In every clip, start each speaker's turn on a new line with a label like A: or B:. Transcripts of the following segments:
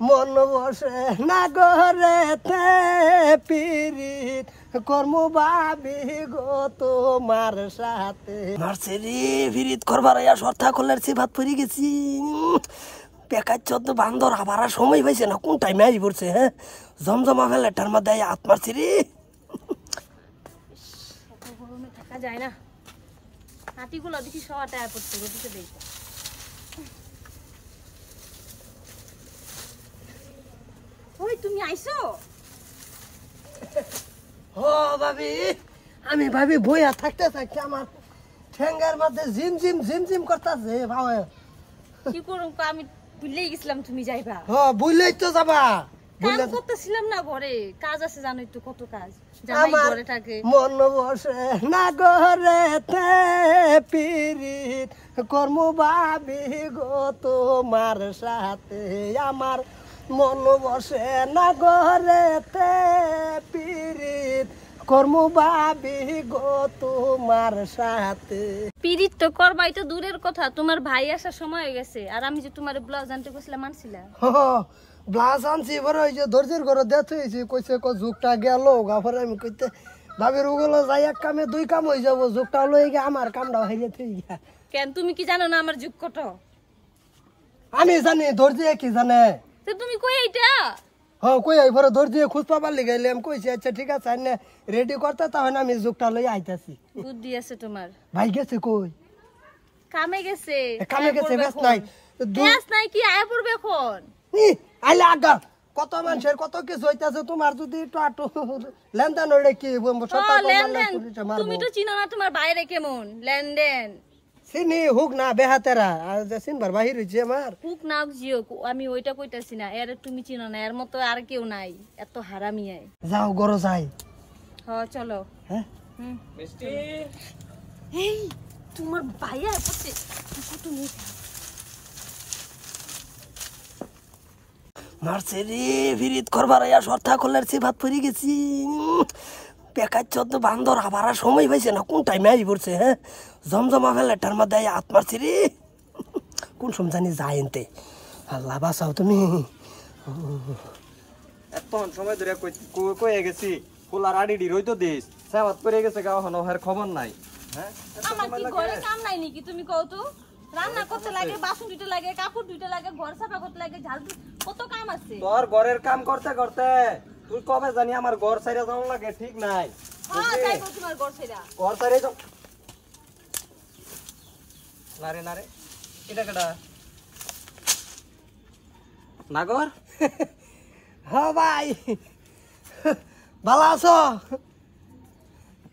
A: মন বসে না গরেতে পিরিত কর্ম ভাবি গো তোমার সাথে নার্সারি পিরিত করবার আয়া সর্তা কলের সিফাত পড়ে গেছি। বেকার চোদ্দ বান্দর আবার সময় পাইছে না, কোন টাইমে আই পড়ছে। হ্যাঁ, জমজমা ফেলেটার মধ্যে হাত মারছি রে।
B: গরমে থাকা যায় না। হাতিগুলো দেখি সবাটা আয় পড়ছে, ওদিকে দেখো। ওই তুমি আইছো?
A: ও ভাবি, আমি ভাবি বইয়া থাকতে থাকতে আমার ঠেঙ্গার মধ্যে জিম জিম জিম জিম করতেছে। ভাবে
B: কি করুম, আমি ভুলেই গেছিলাম তুমি যাইবা।
A: বুঝলেই তো যাবা।
B: কাজ করতেছিলাম না, ঘরে কাজ আছে, জানোই তো কত কাজ। জামাই ঘরে থাকে।
A: মন বসে না গরেতে পিরিত কর্ম ভাবি গো তোমার সাথে। আমার মন বসে না গরেতে পিরিত কর্ম ভাবি গো তোমার সাথে।
B: পিরিত তো করবাই তো দূরের কথা, তোমার ভাই আসার সময় হয়ে গেছে। আর আমি যে তোমার ব্লাউজ আনতে কইছিলাম, আনছিলাম?
A: ব্লাউজ আনছি, এবার ওই যে দর্জির ঘরে দেখ হয়েছি, কইছে যুগটা গেল গাফরে। আমি কইতে ভাবির ওগুলো যাই এক কামে দুই কাম হয়ে যাবো, যুগটা লই গিয়ে আমার কামটা হয়ে থেকে গিয়া।
B: কেন, তুমি কি জানো না আমার যুগ কত?
A: আমি জানি, দর্জি কি জানে?
B: তো তুমি কই এইটা?
A: হ্যাঁ, কই এবারে দর্জি খোঁজ পাবার লিগাইলে আমি কইছি আচ্ছা ঠিক আছে আইনে রেডি করতে, তাহলে আমি যুগটা লই আইতাছি।
B: বুদ্ধি আছে তোমার।
A: ভাই গেছে কই?
B: কামে গেছে।
A: কামে গেছে, ব্যস্ত নাই।
B: ব্যস্ত নাই কি, আয়া পড়বে এখন।
A: আইলে আগা কত মানুষের কত কিছু হইতাছে, তোমার যদি একটু আটু লেনদেন হইলে কি
B: তুমি তো চিনো না তোমার বাইরে কেমন লেনদেন।
A: চিনি হুক না বেহাতেরা আর যে চিনবার বাহির হইছে আমার।
B: হুক না জিও, আমি ওইটা কইতাছি না। এর তুমি চিনো না, এর মতো আর কেউ নাই এত হারামি।
A: যাও গরো যাই।
B: হ্যাঁ চলো।
A: হ্যাঁ
B: মিষ্টি, এই তোমার ভাইয়া আছে কত নেই।
A: নার্সারি ফিরিত করবার আয়া সর্তা কলের সিফাত পড়ে গেছি। বেকার চোদ্দ বান্দর আবার সময় পাইছে না, কোন টাইমে আই পড়ছে। হ্যাঁ, জমজমা ফেলেটার মধ্যে হাত মারছি রে। কোন সময় জানি যায় এনতে। আল্লাহ বাঁচাও তুমি।
C: এত সময় ধরে কয়ে গেছি পোলার আডিডি রই তো দিস সেবাত করে গেছে গাও হনো হের খবর নাই। হ্যাঁ,
B: আমার কি ঘরে কাম নাই নাকি? তুমি কও তো, রান্না করতে লাগে, বাসন ধুইতে লাগে, কাপড় ধুইতে লাগে, ঘর সাফা করতে লাগে, ঝাড়ু কত কাম আছে।
C: তোর ঘরের কাম করতে করতে তুই কবে জানি আমার ঘর ছাইরা যাওয়া লাগে, ঠিক নাই?
B: হ্যাঁ, তাই কও তোমার ঘর ছাইরা।
C: ঘর ছাইরা যাও না রে, এটা কেডা? নাগর?
A: হ্যাঁ ভাই, ভালো আছো?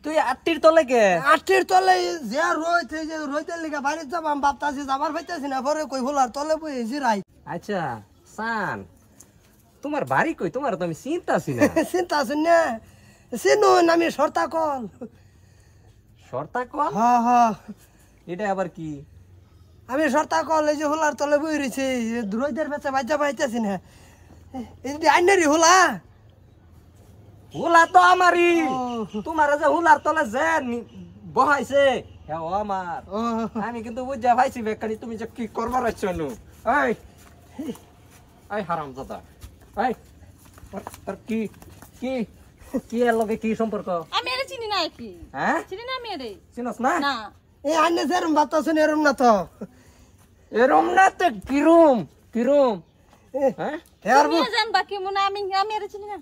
C: তুই আটটির তলে কে?
A: আটটির তলে যে রইতে যে রইতে লিগা বাড়িতে যাব, আমি ভাবতাছি যাবার পাইতাছি না, পরে কই হলার তলে বই জিরাই।
C: আচ্ছা সান, তোমার বাড়ি কই? তোমার তো আমি চিন্তাছি না।
A: চিন্তা আছেন না? চিনুন, আমি সর্তা কল।
C: শর্তা কল?
A: হ্যাঁ হ্যাঁ,
C: এটা আবার কি?
A: আমি সর্তা কল, এই যে হোলার তলে বই রয়েছে, রইদের বেচে বাজ্যা পাইতাছি না। এই যে আইনারি হোলা।
C: হুলা তো আমারই। তোমার যে হুলার তলে যে বহাইছে হ্যাঁ ও আমার। আমি কিন্তু বুঝা পাইছি বেকারি তুমি যে কি করবার আছো নু। এই এই হারামজাদা, এই তোর কি কি কি এর লগে কি সম্পর্ক?
B: আমি এর চিনি না কি?
C: হ্যাঁ,
B: চিনি না আমি এর।
C: চিনস না?
B: না।
A: এই আইনে যেরম বাতাছেন এরম না তো।
C: এরম না তো কিরম কিরম? হ্যাঁ,
B: তুমি জানবা কেমন? আমি এর চিনি না।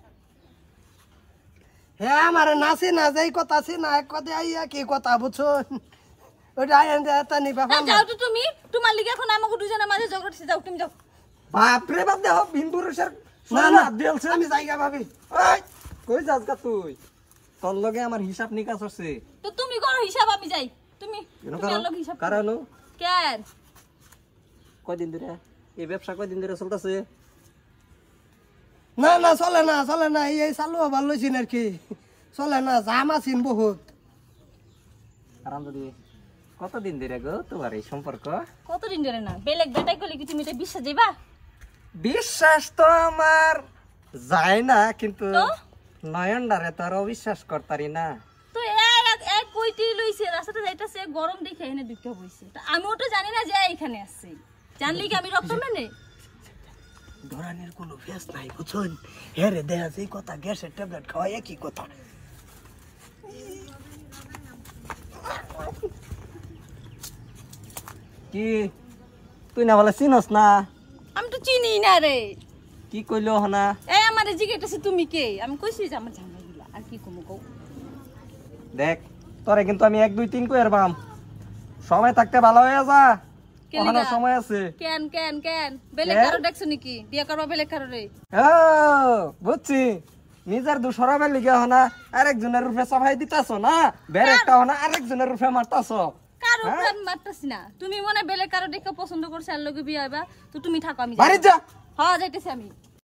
A: হ্যাঁ, আমার নাচি না যাই কথা আছে না, এক কথা আইয়া কি কথা বুঝছো? ওইটা আইন তা নি বাবা।
B: যাও তো তুমি, তোমার লিগে এখন আমাকে দুজনের মাঝে ঝগড়া হচ্ছে। যাও তুমি যাও।
C: বাপ রে বাপ, দেহ বিন্দুরের
A: না না দিলছে আমি জায়গা ভাবি।
C: এই কই যাস গা তুই? তোর লগে আমার হিসাব নিকাশ আছে।
B: তো তুমি করো হিসাব, আমি যাই। তুমি আর লোক হিসাব করো।
C: কারণ
B: কেন?
C: কয়দিন ধরে এই ব্যবসা কয়দিন ধরে চলতেছে?
A: না না চলে না চলে না, এই চালু আবার লইছিন আর কি, চলে না, জাম আছিন বহুত।
C: আরাম যদি কতদিন ধরে গো তোমার এই সম্পর্ক?
B: কতদিন ধরে না? বেলেগ বেটাই করলে কি তুমি এটা বিশ্বাস যাইবা?
C: বিশ্বাস তো আমার যায় না, কিন্তু
B: তো?
C: নয়নডারে তো আর অবিশ্বাস করতারি না।
B: তো এক কইটি লইছে, রাস্তাতে যাইতাছে, গরম দেখে এনে ঢুকে বইছে। তা আমি ওটা জানি না যে এখানে আসছে। জানলি কি আমি রক্ত মেনে?
A: ধরানের কোনো ফেস নাই বুঝছেন হেরে দেখা যায় কথা গ্যাসের ট্যাবলেট খাওয়া একই কথা
C: কি তুই না বলে চিনস না
B: আমি তো চিনি না রে
C: কি কইলো হনা
B: এই আমারে জিজ্ঞেস তুমি কে আমি কইছি যে আমার ঝামেলা আর কি কমু কও
C: দেখ তোরে কিন্তু আমি 1 2 3 কইর বাম সময় থাকতে ভালো হয়ে যা ওখানে সময় আছে
B: কেন কেন কেন বেলে কারো দেখছ নাকি বিয়া করবা বেলে কারো রে
C: ও বুঝছি নিজের দুসরাবের লিগে হনা আরেকজনের রূপে সবাই দিতাছ না বের একটা হনা আরেকজনের রূপে মারতাছ
B: কারো প্রেম মারতাছি না তুমি মনে বেলে কারো দেখে পছন্দ করছ আর লগে বিয়া হইবা তো তুমি থাকো আমি
C: বাড়ি যা
B: হ্যাঁ যাইতেছি আমি